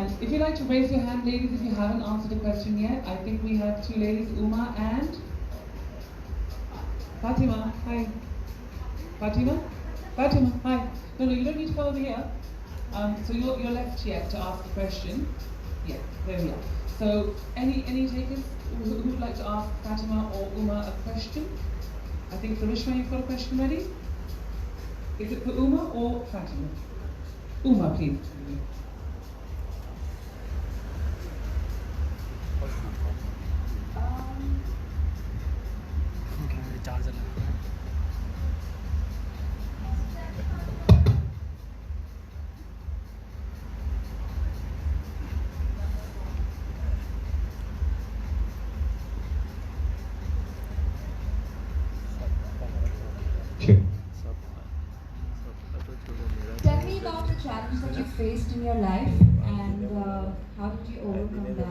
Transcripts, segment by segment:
And if you'd like to raise your hand, ladies, if you haven't answered a question yet, I think we have two ladies, Uma and Fatima. Hi. Fatima? Fatima, hi. No, you don't need to come over here. So you're left yet to ask a question. Yeah, there we are. So any takers who would like to ask Fatima or Uma a question? I think Sarishma, you've got a question ready? Is it for Uma or Fatima? Uma, please. Tell me about the challenge that you faced in your life and how did you overcome that?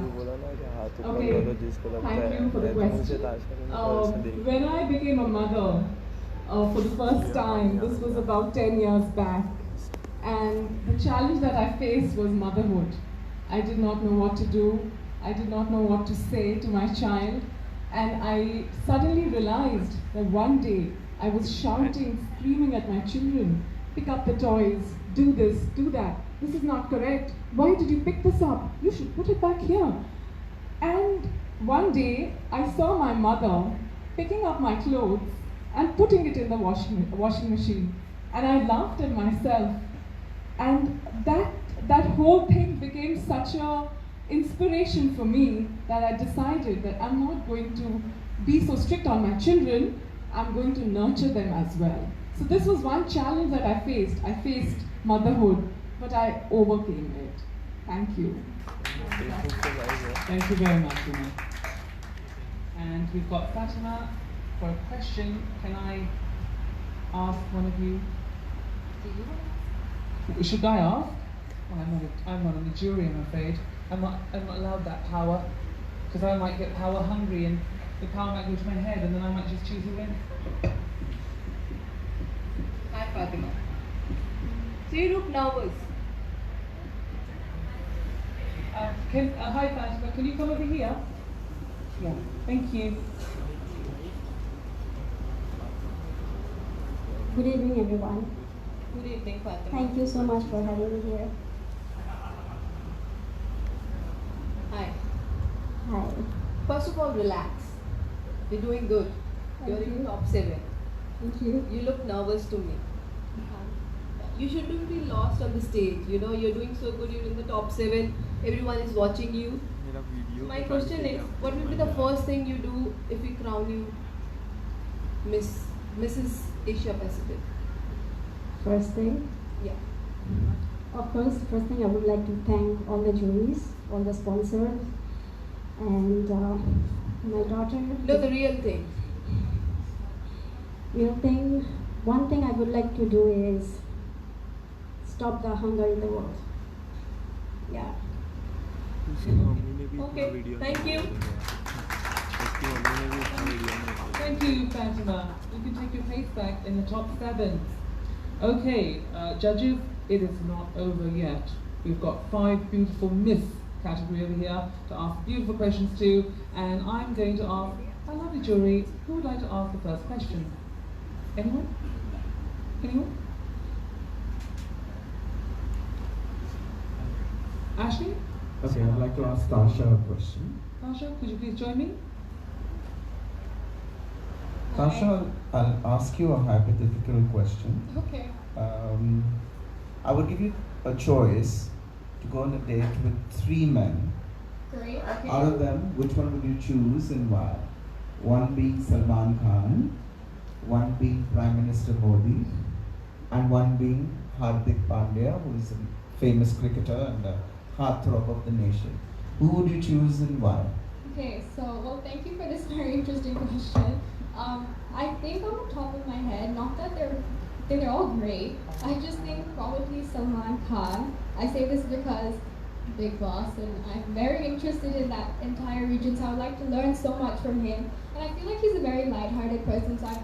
Okay, thank you for the question. When I became a mother for the first time, this was about 10 years back, and the challenge that I faced was motherhood. I did not know what to do. I did not know what to say to my child, and I suddenly realized that one day I was shouting, screaming at my children, pick up the toys, do this, do that. This is not correct. Why did you pick this up? You should put it back here. And one day I saw my mother picking up my clothes and putting it in the washing machine. And I laughed at myself. And that whole thing became such a inspiration for me that I decided that I'm not going to be so strict on my children. I'm going to nurture them as well. So this was one challenge that I faced. I faced motherhood, but I overcame it. Thank you. Thank you very much, Uma. And we've got Fatima for a question. Can I ask one of you? Should I ask? Well, I'm not in the jury, I'm afraid. I'm not allowed that power, because I might get power hungry and the power might go to my head and then I might just choose who wins. Hi Fatima. So you look nervous. Hi Fatima, can you come over here? Yeah, thank you. Good evening, everyone. Good evening, Fatima. Thank you so much for having me here. Hi. Hi. First of all, relax. You're doing good. You're in top 7. Thank you. You look nervous to me. You shouldn't be lost on the stage. You know, you're doing so good. You're in the top 7. Everyone is watching you. My question is, what will be the first thing you do if we crown you Mrs. Asia Pacific? First thing, Yeah. of course, first thing I would like to thank all the juries, all the sponsors, and my daughter. No, the real thing. One thing I would like to do is stop the hunger in the world. Yeah. Okay, thank you. Thank you, Fatima. You can take your place back in the top 7. Okay, judges, it is not over yet. We've got 5 beautiful Miss category over here to ask beautiful questions to, and I'm going to ask our lovely jury, who would like to ask the first question? Anyone? Anyone? Ashley? Okay, I'd like to ask Tasha a question. Tasha, could you please join me? Tasha, I'll ask you a hypothetical question. Okay. I would give you a choice to go on a date with 3 men. Great. Okay. Out of them, which one would you choose and why? One being Salman Khan, one being Prime Minister Modi, and one being Hardik Pandya, who is a famous cricketer and a heartthrob of the nation. Who would you choose and why? Okay. So, well, thank you for this very interesting question. I think on the top of my head, not that they're all great. I just think probably Salman Khan. I say this because Big Boss, and I'm very interested in that entire region, so I would like to learn so much from him. And I feel like he's a very light-hearted person, so I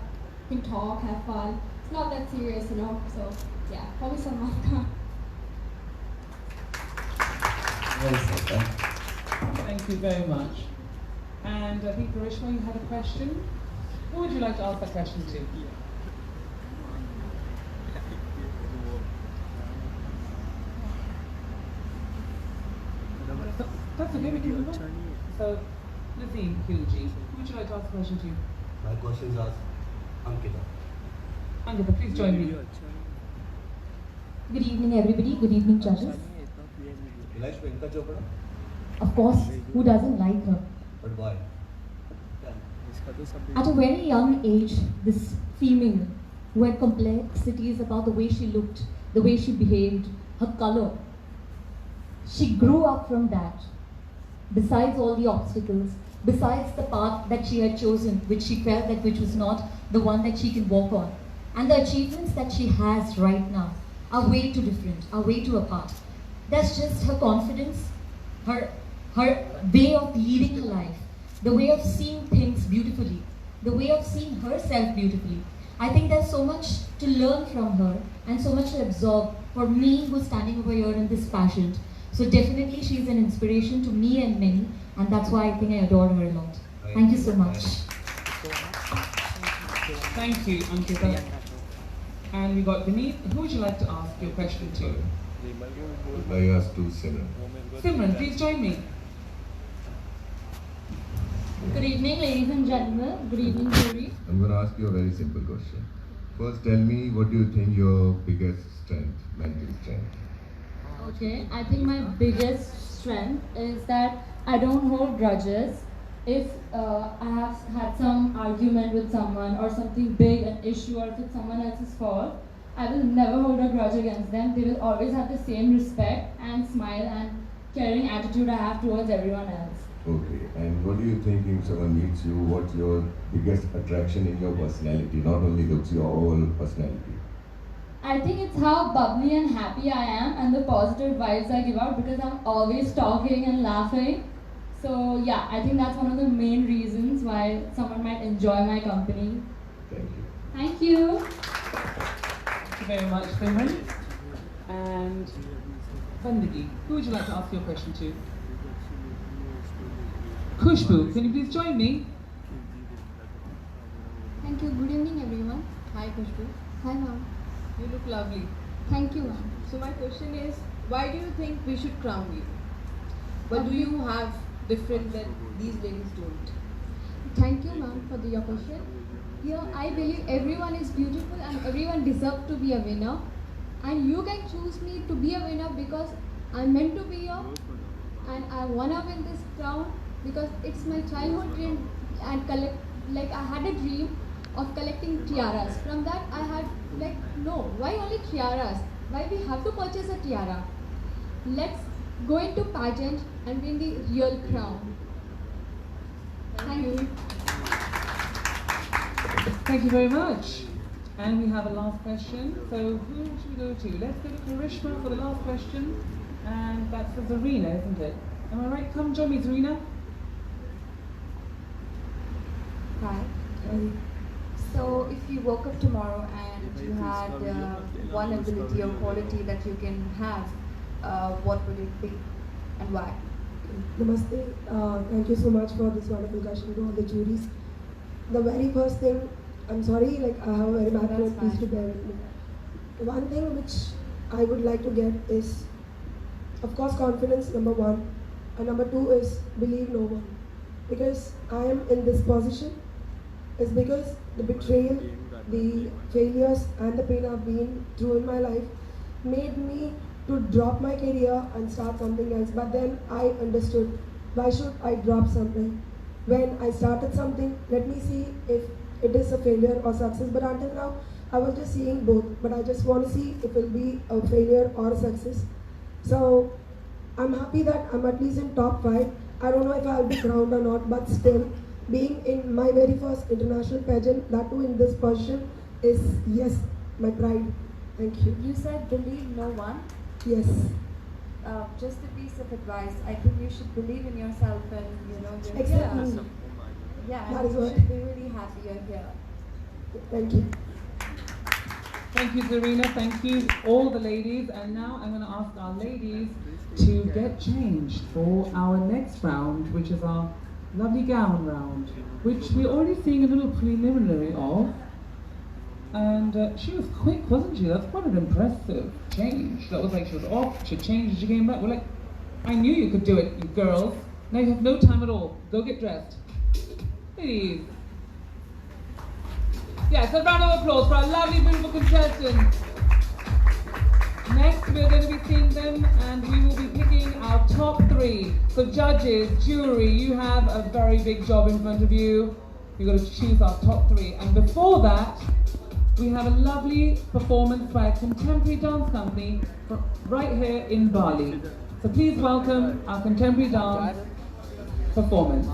can talk, have fun. It's not that serious, you know. So yeah, probably Salman Khan. Well said. Thank you very much. And I think Karishma, you had a question. Who would you like to ask that question to? That's okay, we can move on. So, Lizzie Khilji, who would you like to ask a question to? My question is asked Ankita. Ankita, please join me. Good evening, everybody. Good evening, judges. You like Priyanka Chopra? Of course, who doesn't like her? But why? At a very young age, this female who had complexities about the way she looked, the way she behaved, her color, she grew up from that. Besides all the obstacles, besides the path that she had chosen, which she felt that which was not the one that she can walk on, and the achievements that she has right now are way too different, are way too apart. That's just her confidence, her way of leading her life, the way of seeing things beautifully, the way of seeing herself beautifully. I think there's so much to learn from her and so much to absorb for me who's standing over here in this pageant. So definitely she's an inspiration to me and many, and that's why I think I adore her a lot. Thank you so much. Thank you, Ankita. And we got Vineet. Who would you like to ask your question to? I asked to Simran. Simran, please join me. Good evening, ladies and gentlemen. Good evening, jury. I'm going to ask you a very simple question. First, tell me what do you think your biggest strength, mental strength? Okay, I think my biggest strength is that I don't hold grudges. If I have had some argument with someone or something big, an issue, or if it's someone else's fault, I will never hold a grudge against them. They will always have the same respect and smile and caring attitude I have towards everyone else. Okay, and what do you think if someone meets you, what's your biggest attraction in your personality? Not only looks, your whole personality. I think it's how bubbly and happy I am and the positive vibes I give out because I'm always talking and laughing. So yeah, I think that's one of the main reasons why someone might enjoy my company. Thank you. Thank you. Thank you very much, Simran. And Vandagi, who would you like to ask your question to? Khushbu, can you please join me? Thank you. Good evening, everyone. Hi, Khushbu. Hi, ma'am. You look lovely. Thank you, ma'am. So my question is, why do you think we should crown you? What do you have different that these ladies don't? Thank you, ma'am, for your question. Here, I believe everyone is beautiful and everyone deserves to be a winner. And you can choose me to be a winner because I'm meant to be here and I wanna win this crown because it's my childhood dream and I had a dream of collecting tiaras. From that I had no, why only tiaras? Why we have to purchase a tiara? Let's go into pageant and win the real crown. Thank you. Thank you very much. And we have a last question. So who should we go to? Let's go to Karishma for the last question. And that's for Zarina, isn't it? Am I right? Come join me, Zarina. Hi. So if you woke up tomorrow and you had one ability or quality that you can have, what would it be and why? Namaste. Thank you so much for this wonderful question to all the juries. The very first thing, I'm sorry, I have a very bad throat, please to bear with me. The one thing which I would like to get is, of course, confidence, number one. And number two is believe no one. Because I am in this position is because the betrayal, the failures and the pain I've been through in my life made me to drop my career and start something else. But then I understood, why should I drop something? When I started something, let me see if it is a failure or success. But until now, I was just seeing both. But I just want to see if it will be a failure or a success. So I'm happy that I'm at least in top 5. I don't know if I'll be crowned or not, but still, being in my very first international pageant, that too in this position, is, yes, my pride. Thank you. You said believe no one. Yes. Just a piece of advice. I think you should believe in yourself and Exactly. Yeah, that is you what. should be really happy you're here. Thank you. Thank you, Zarina. Thank you, all the ladies. And now I'm going to ask our ladies to get changed for our next round, which is our lovely gown round, which we're already seeing a little preliminary of. And she was quick, wasn't she? That's quite an impressive change. That was like she was off, she changed, and she came back. We're like, I knew you could do it, you girls. Now you have no time at all. Go get dressed. Please. Yes, a round of applause for our lovely, beautiful contestants. Next, we're going to be seeing them, and we will be picking our top 3. So judges, jury, you have a very big job in front of you. You've got to choose our top 3. And before that, we have a lovely performance by a contemporary dance company from right here in Bali. So please welcome our contemporary dance performance.